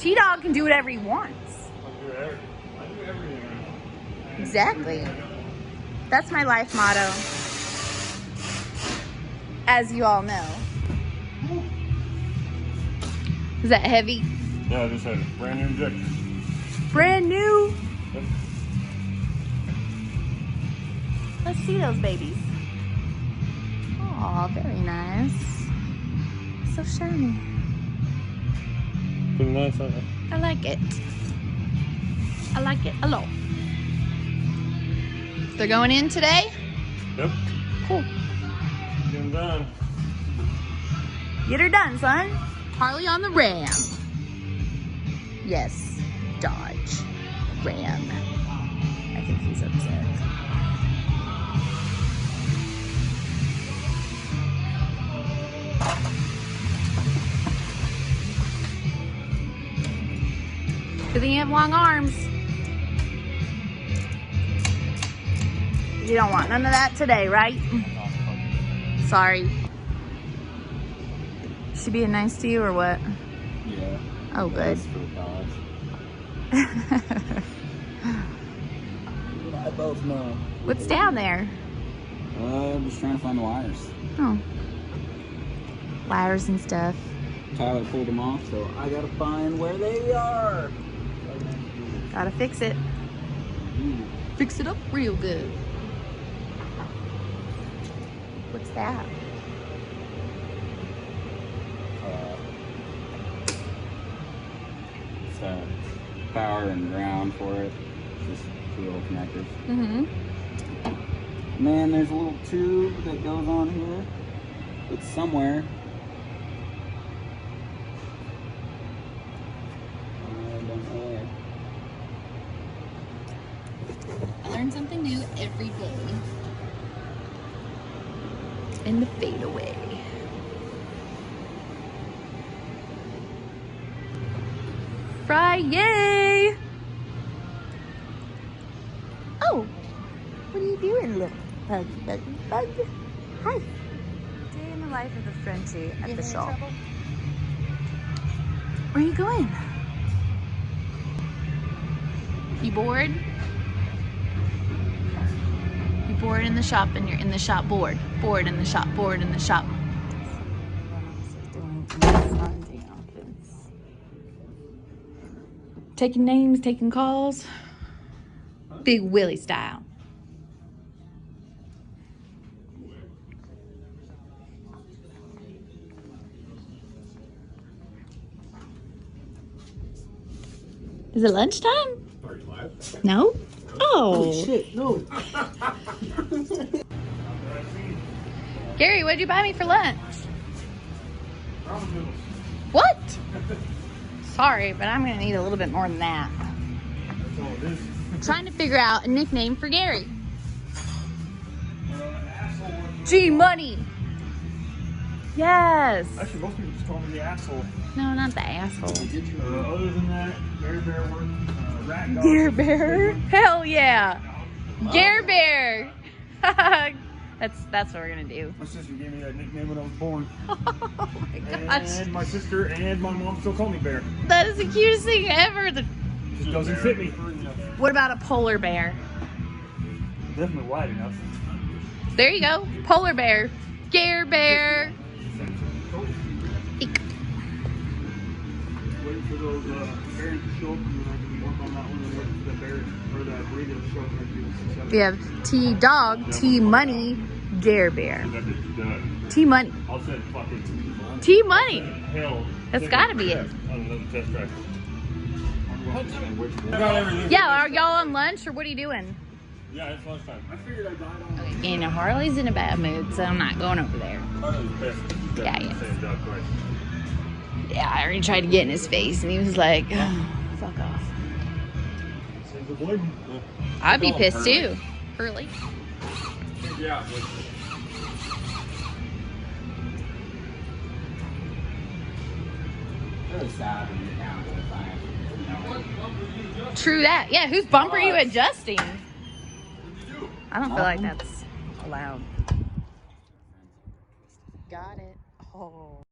T-Dog can do whatever he wants. I do everything. Exactly. That's my life motto. As you all know. Is that heavy? Yeah, I just had a brand new injector. Brand new. Yep. Let's see those babies. Oh, very nice. So shiny. Pretty nice, huh? I like it. I like it a lot. They're going in today? Yep. Cool. Getting done. Get her done, son. Harley on the Ram. Yes, Dodge Ram. I think he's upset. Good thing you have long arms. You don't want none of that today, right? Sorry. Is she being nice to you or what? Yeah. Oh, good. I both know. What's down there? I'm just trying to find the wires. Oh. Wires and stuff. Tyler pulled them off, so I gotta find where they are. Gotta fix it. Fix it up real good. What's that? It's power and ground for it. Just two little connectors. Mm-hmm. And then there's a little tube that goes on here. It's somewhere. I don't know where. I learn something new every day. And the fadeaway. Friday! Oh! What are you doing, little bug? Hi! Day in the life of a Frenchie at the shop. Where are you going? You bored? You bored in the shop and you're in the shop bored. Bored in the shop, bored in the shop. Taking names, taking calls. Big Willie style. Is it lunchtime? 35. No? Oh. Shit, no. Gary, what did you buy me for lunch? What? Sorry, but I'm gonna need a little bit more than that. That's all it is. Trying to figure out a nickname for Gary. G Money. Yes. Actually, most people just call me the asshole. No, not the asshole. Other than that, Gare Bear work, Rat Dog. Gare Bear? Hell yeah. Gare Bear. That's what we're gonna do. My sister gave me that nickname when I was born. Oh my gosh. And my sister and my mom still call me Bear. That is the cutest thing ever. It just doesn't fit me. What about a polar bear? Definitely wide enough. There you go. Polar bear. Gare Bear. Eek. Waiting for those berries to show up and then I can work on that one and waiting for the bear or the burrito to show up and I can do the 6 We have T-Dog, T-Money, Gare Bear. T-Money. I'll send fucking T-Money. hell. That's gotta be it. On another test drive. Yeah, are y'all on lunch or what are you doing? Yeah, it's lunchtime. I figured I died on Okay, you know, Harley's in a bad mood, so I'm not going over there. Yeah, yeah. Yeah, I already tried to get in his face and he was like, oh, fuck off. I'd be pissed too. Hurley. Yeah. Really sad when you're down to the fire. True that. Yeah, whose bumper are you adjusting? I don't feel like that's allowed. Got it. Oh.